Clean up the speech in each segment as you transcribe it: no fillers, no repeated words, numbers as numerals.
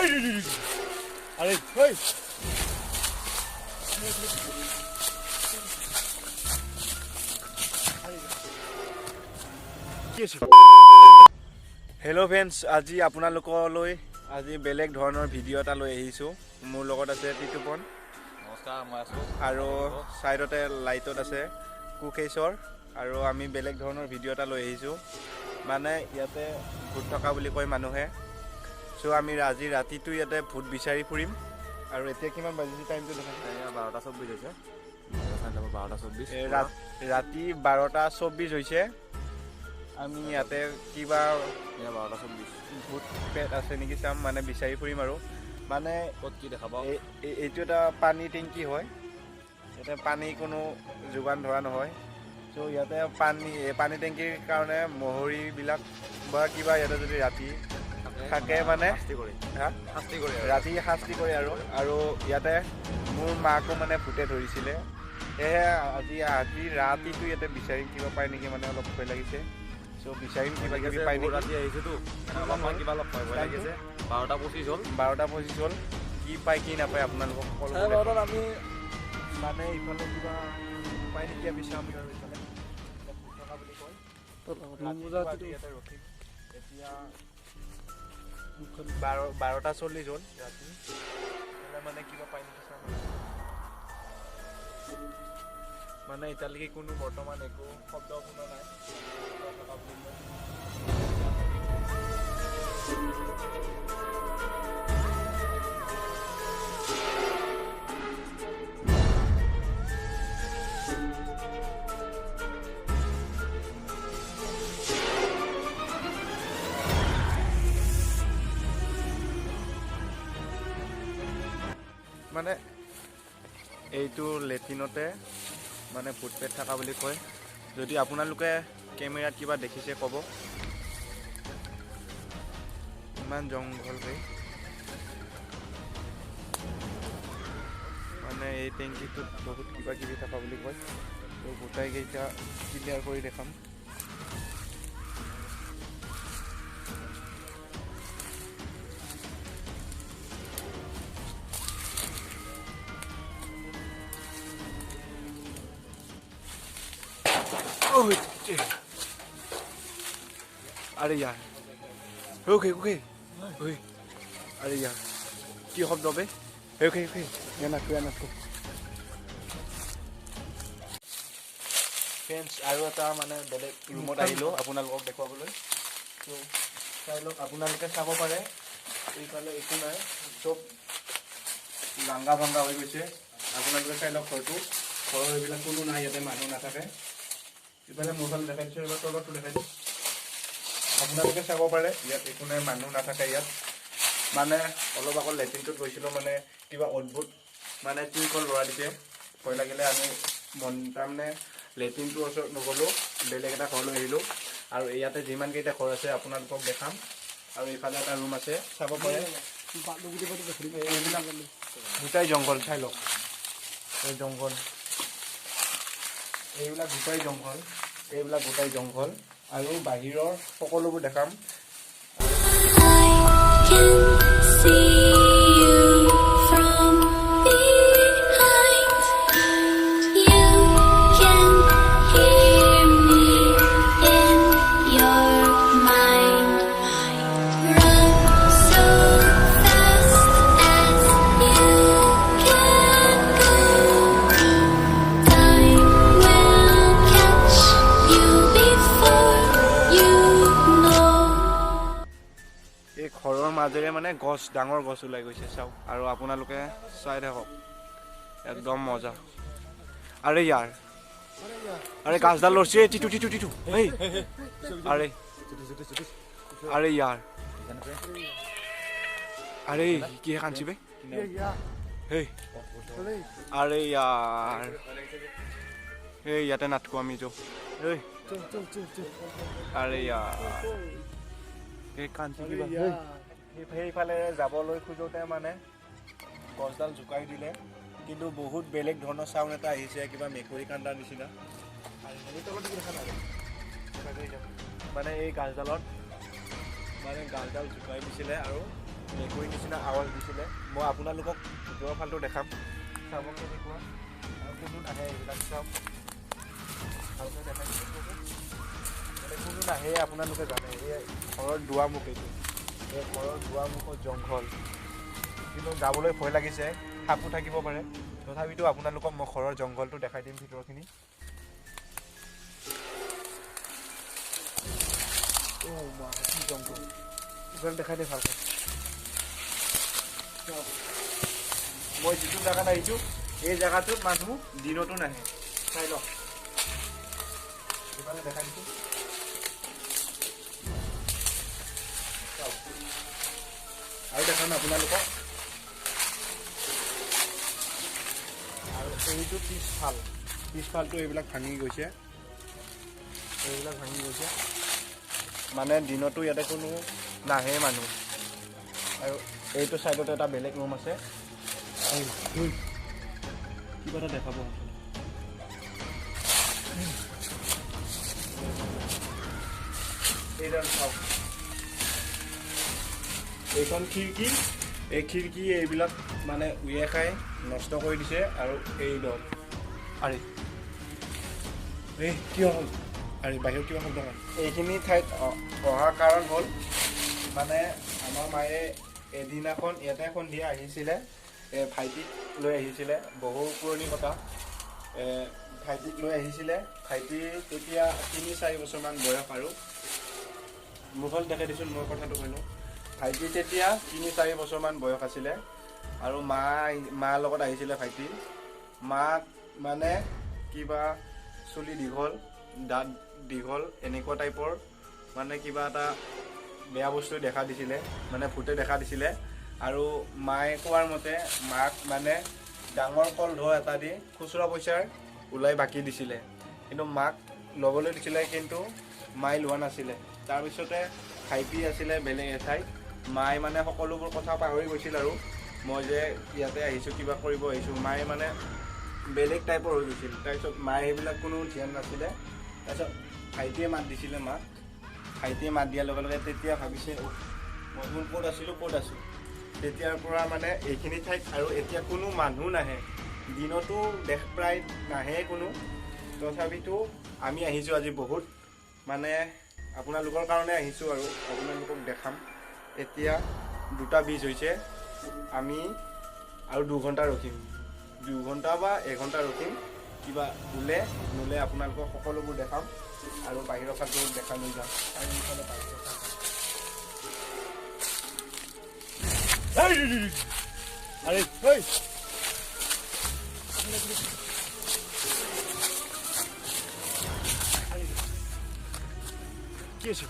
আৰে ওই hello' friends, আজি আপোনালোকলৈ আজি বেলেগ ধৰণৰ ভিডিঅ' এটা লৈ আহিছোঁ। মোৰ লগত আছে টিটুপন, নমস্কাৰ, মই আছোঁ আৰু ছাইডতে লাইটত আছে কুকেশ্বৰ। আৰু আমি বেলেগ ধৰণৰ ভিডিঅ' এটা লৈ আহিছোঁ, মানে ইয়াতে ভূত থকা বুলি কয় মানুহে। চ' আমি আজি ৰাতিটো ইয়াতে ভূত বিচাৰি ফুৰিম। আৰু এতিয়া কিমান বাজিছে টাইমটো দেখাইছে? 12:24 হৈছে। 12:24 ৰাতি 12:24 হৈছে। আমি ইয়াতে কিবা 12:24 ভূত পেট আছে নেকি চাম, মানে বিচাৰি ফুৰিম। আৰু মানে ক'ত কি দেখা পাওঁ? এইটো এটা পানী টেংকি হয়, ইয়াতে পানী কোনো যোগান ধৰা নহয়। চ' ইয়াতে পানী টেংকিৰ কাৰণে মহৰীবিলাক বা কিবা ইয়াতে যদি ৰাতি থাকে মানে ৰাতি শাস্তি কৰে। আৰু ইয়াতে মোৰ মাকো মানে ভূতে ধৰিছিলে, সেয়েহে আজি ৰাতিটো ইয়াতে বিচাৰিম কিবা পায় নেকি, মানে অলপ ভয় লাগিছে। চ' বিচাৰিম কিবা কিবি পাই নেকি। ৰাতি আহিছোঁতো অলপমান কিবা অলপ ভয় লাগিছে। 12:25 হ'ল। 12:25 হ'ল। কি পায় কি নাপায় আপোনালোকক সকলো আমি মানে ইফালে কিবা পায় নেকি আমি চাম। আৰু ইফালে থকা বুলি কয় ইয়াতে ৰখিম। এতিয়া 12:40 হ'ল ৰাতি, মানে কিবা পায় নেকি চাম। মানে এতিয়ালৈকে কোনো বৰ্তমান একো শব্দ শুনা নাই। মানে এইটো লেট্ৰিনতে মানে ভূত পেট থকা বুলি কয়। যদি আপোনালোকে কেমেৰাত কিবা দেখিছে ক'ব। ইমান জংঘলকৈ মানে এই টেংকিটোত বহুত কিবা কিবি থকা বুলি কয়। ত' গোটাইকেইটা ক্লিয়াৰ কৰি দেখাম। আৰে ইয়াৰ ওকে আৰে ইয়াৰ কি শব্দ বে? ওকে নাটকো ফ্ৰেণ্ডছ, আৰু এটা মানে বেলেগ ৰুমত আহিলোঁ আপোনালোকক দেখুৱাবলৈ। ত' চাই লওক, আপোনালোকে চাব পাৰে এইফালে একো নাই, চব লাংগা ভাংগা হৈ গৈছে। আপোনালোকে চাই লওক ঘৰৰ এইবিলাক কোনো নাই, ইয়াতে মানুহ নাথাকে। ইফালে মোবাইল দেখাই দিছোঁ, এবাৰ তলতো দেখাই দিছোঁ। আপোনালোকে চাব পাৰে ইয়াত একো নাই, মানুহ নাথাকে ইয়াত। মানে অলপ আগত লেট্ৰিনটোত গৈছিলোঁ, মানে কিবা অদ্ভুত মানে টিংকল লৰা দিছে। ভয় লাগিলে আমি তাৰমানে লেট্ৰিনটোৰ ওচৰত নগ'লোঁ, বেলেগ এটা ঘৰলৈ আহিলোঁ। আৰু ইয়াতে যিমানকেইটা ঘৰ আছে আপোনালোকক দেখাম। আৰু এইফালে এটা ৰুম আছে, চাব পাৰে। এইবিলাক গোটাই জংঘল, চাই লওক এই জংঘল, এইবিলাক গোটাই জংঘল। আৰু বাহিৰৰ সকলোবোৰ দেখাম। ঘৰৰ মাজেৰে মানে গছ, ডাঙৰ গছ ওলাই গৈছে, চাওক। আৰু আপোনালোকে চাই থাকক, একদম মজা। আৰে ইয়াৰ আৰে গাছডাল লৰছে, টিটু এই আৰে ইয়াৰ আৰে কি কাঞ্চি বে? আৰে ইয়াৰ এই ইয়াতে নাটকো আমি যো। আৰে ইয়াৰ সেইফালে যাবলৈ খোজোতে মানে গছডাল জোকাই দিলে, কিন্তু বহুত বেলেগ ধৰণৰ চাউণ্ড এটা আহিছে, কিবা মেকুৰী কান্দাৰ নিচিনা। মানে এই গাছডালত মানে গাছডাল জোকাই দিছিলে, আৰু মেকুৰী নিচিনা আৱাজ দিছিলে। মই আপোনালোকক ভিতৰৰ ফালটো দেখাম, চাব কেনেকুৱা আৰু কোনো নাহে এইবিলাক চাওক ভালকৈ দেখাই মানে কোনো নাহে আপোনালোকে জানে। এই ঘৰৰ দুৱাৰমুখ এইটো, এই ঘৰৰ দুৱাৰমুখত জংঘল, কিন্তু যাবলৈ ভয় লাগিছে, সাপো থাকিব পাৰে। তথাপিতো আপোনালোকক মই ঘৰৰ জংঘলটো দেখাই দিম ভিতৰখিনি। কি জংঘল এইফালে দেখাই দে ভালকৈ। মই যিটো জেগাত আহিছোঁ এই জেগাটোত মানুহ দিনতো নাহে, চাই লওক এইফালে দেখাই দিছোঁ। আৰু দেখাম আপোনালোকক। আৰু এইটো পিছফালটো এইবিলাক ভাঙি গৈছে, মানে দিনতো ইয়াতে কোনো নাহে মানুহ। আৰু এইটো চাইডত এটা বেলেগ ৰুম আছে, কিবা এটা দেখাব। এইডাল চাওক, এইখন খিৰিকী, এই খিৰিকী এইবিলাক মানে উয়ে খাই নষ্ট কৰি দিছে। আৰু এইডাল আৰে এই কিয় হ'ল, আৰে বাহিৰত কিবা শব্দ হ'ল। এইখিনি ঠাইত অহাৰ কাৰণ হ'ল মানে আমাৰ মায়ে এদিনাখন ইয়াতে সন্ধিয়া আহিছিলে, ভাইটিক লৈ আহিছিলে, বহু পুৰণি কথা। ভাইটিক লৈ আহিছিলে, ভাইটি তেতিয়া 3-4 বছৰমান বয়স। আৰু মোবাইল দেখাই দিছোঁ, মই কথাটো কৈ লওঁ। ভাইটি তেতিয়া 3-4 বছৰমান বয়স আছিলে। আৰু মাৰ লগত আহিছিলে ভাইটি। মাক মানে কিবা চুলি দীঘল, দাঁত দীঘল, এনেকুৱা টাইপৰ মানে কিবা এটা বেয়া বস্তু দেখা দিছিলে, মানে ভূতে দেখা দিছিলে। আৰু মায়ে কোৱাৰ মতে মাক মানে ডাঙৰ কলধ এটা দি খুচুৰা পইচাৰ ওলাই বাকী দিছিলে, কিন্তু মাক ল'বলৈ দিছিলে, কিন্তু মায়ে লোৱা নাছিলে। তাৰপিছতে ভাইটি আছিলে বেলেগ এঠাইত, মায়ে মানে সকলোবোৰ কথা পাহৰি গৈছিল। আৰু মই যে ইয়াতে আহিছোঁ, কিবা কৰিব আহিছোঁ, মায়ে মানে বেলেগ টাইপৰ হৈ গৈছিল। তাৰপিছত মায়ে সেইবিলাক কোনো ধ্যান নাছিলে। তাৰপিছত ভাইটিয়ে মাত দিছিলে মাক, ভাইটিয়ে মাত দিয়াৰ লগে লগে তেতিয়া ভাবিছে মই ক'ত আছিলোঁ। তেতিয়াৰ পৰা মানে এইখিনি ঠাইত আৰু এতিয়া কোনো মানুহ নাহে, দিনতো প্ৰায় নাহে কোনো। তথাপিতো আমি আহিছোঁ আজি বহুত, মানে আপোনালোকৰ কাৰণে আহিছোঁ আৰু আপোনালোকক দেখাম। এতিয়া 2টা 20 হৈছে, আমি আৰু 2 ঘণ্টা ৰখিম, 2 ঘণ্টা বা 1 ঘণ্টা ৰখিম। কিবা নোলে আপোনালোকক সকলোবোৰ দেখাম আৰু বাহিৰৰ ফালটো দেখা লৈ যাম। আৰু এইফালে বাহিৰৰ ফাল আরে ওই কি আছে?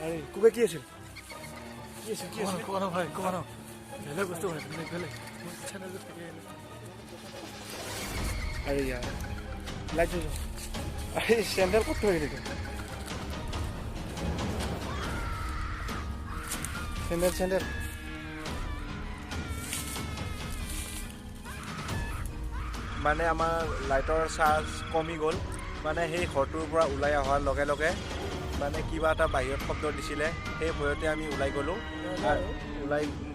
আরে কুবে কি আছে? কোন ভাই কোন বেলেগ বস্তু হয়, বেলেগ চ্যানেল থেকে। আরে यार লাইট জ্বলো। আরে স্যান্ডেল করতে হয়ে গেছে, স্যান্ডেল মানে আমাৰ লাইটৰ চাৰ্জ কমি গ'ল। মানে সেই ঘৰটোৰ পৰা ওলাই অহাৰ লগে লগে মানে কিবা এটা বাহিৰত শব্দ দিছিলে, সেই ভয়তে আমি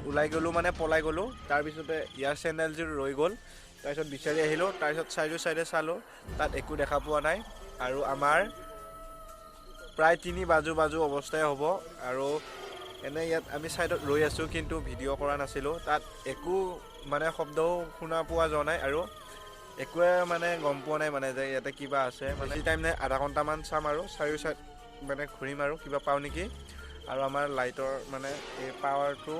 ওলাই গ'লোঁ মানে পলাই গ'লোঁ। তাৰপিছতে ইয়াৰ চেণ্ডেলযোৰ ৰৈ গ'ল। তাৰপিছত বিচাৰি আহিলোঁ, তাৰপিছত চাইডে চালোঁ, তাত একো দেখা পোৱা নাই। আৰু আমাৰ প্ৰায় 3 বাজু অৱস্থাই হ'ব। আৰু এনে ইয়াত আমি চাইডত ৰৈ আছোঁ, কিন্তু ভিডিঅ' কৰা নাছিলোঁ। তাত একো মানে শব্দও শুনা পোৱা যোৱা নাই, আৰু একোৱে মানে গম পোৱা নাই মানে যে ইয়াতে কিবা আছে। মানে বেছি টাইম নাই, আধা ঘণ্টামান চাম আৰু চাৰিও চাইড মানে ঘূৰিম আৰু কিবা পাওঁ নেকি। আৰু আমাৰ লাইটৰ মানে এই পাৱাৰটো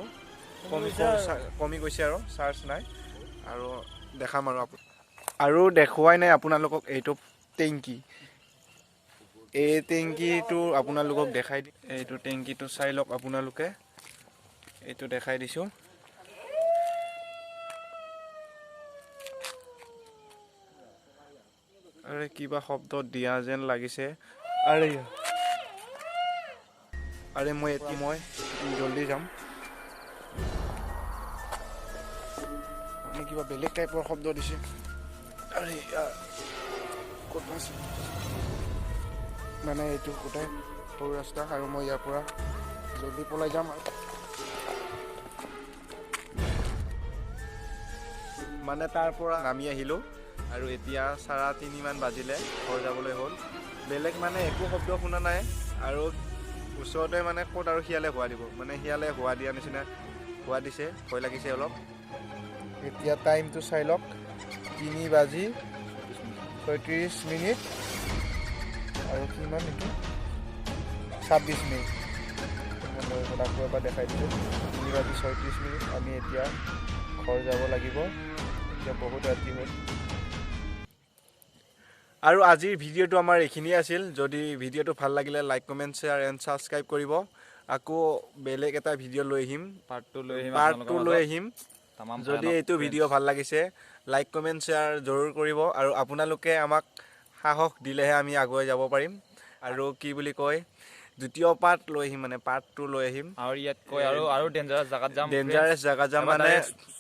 কমি গৈছে আৰু চাৰ্জ নাই। আৰু দেখাম আৰু দেখুৱাই নাই আপোনালোকক এইটো টেংকি। এই টেংকিটো আপোনালোকক দেখাই দিম। এইটো টেংকিটো চাই লওক আপোনালোকে, এইটো দেখাই দিছোঁ। আৰে কিবা শব্দ দিয়া যেন লাগিছে। আৰে মই জলদি যাম। কিবা বেলেগ টাইপৰ শব্দ দিছে। আৰে ক'ত আছে মানে এইটো গোটেই সৰু ৰাস্তা, আৰু মই ইয়াৰ পৰা জলদি পলাই যাম আৰু মানে তাৰ পৰা নামি আহিলোঁ আৰু এতিয়া 3:30 মান বাজিলে ঘৰ যাবলৈ হ'ল বেলেগ মানে একো শব্দ শুনা নাই আৰু ওচৰতে মানে ক'ত আৰু শিয়ালে হোৱা দিব মানে শিয়ালে হোৱা দিয়া নিচিনা হোৱা দিছে ভয় লাগিছে অলপ এতিয়া টাইমটো চাই লওক 3:36 আৰু কিমান এইটো 26 মিনিট আকৌ এবাৰ দেখাই দিছোঁ 3:36 আমি এতিয়া ঘৰ যাব লাগিব এতিয়া বহুত ৰাতি হ'ল আৰু আজিৰ ভিডিঅ'টো আমাৰ এইখিনিয়ে আছিল যদি ভিডিঅ'টো ভাল লাগিলে like comment share and subscribe কৰিব আকৌ বেলেগ এটা ভিডিঅ' লৈ আহিম পাৰ্ট 2 লৈ আহিম যদি এইটো ভিডিঅ' ভাল লাগিছে লাইক কমেণ্ট শ্বেয়াৰ জৰুৰ কৰিব আৰু আপোনালোকে আমাক সাহস দিলেহে আমি আগুৱাই যাব পাৰিম আৰু কি বুলি কয় দ্বিতীয় পাৰ্ট লৈ আহিম মানে পাৰ্ট 2 লৈ আহিম আৰু ইয়াত কৈ আৰু ডেঞ্জাৰাছ জাগাত যাম মানে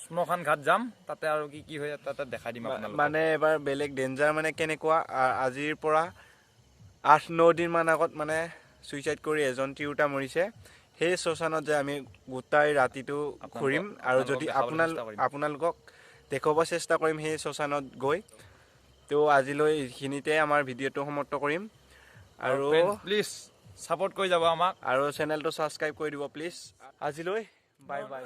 শ্মশান ঘাট যাম তাতে আৰু কি হয় তাতে দেখাই দিম আপোনালোকক মানে এবাৰ বেলেগ ডেঞ্জাৰ মানে কেনেকুৱা আজিৰ পৰা 8-9 দিন মান আগত মানে সুইচাইড কৰি এজন তিৰোতা মৰিছে সেই শ্মশানত যে আমি গোটাই ৰাতিটো ঘূৰিম আৰু যদি আপোনালোকক দেখুৱাব চেষ্টা কৰিম সেই শ্মশানত গৈ তো আজিলৈ এইখিনিতে আমাৰ ভিডিঅ'টো সমাপ্ত কৰিম আৰু প্লিজ ছাপোৰ্ট কৰি যাব আমাক আৰু চেনেলটো ছাবস্ক্ৰাইব কৰি দিব প্লিজ আজিলৈ বাই বাই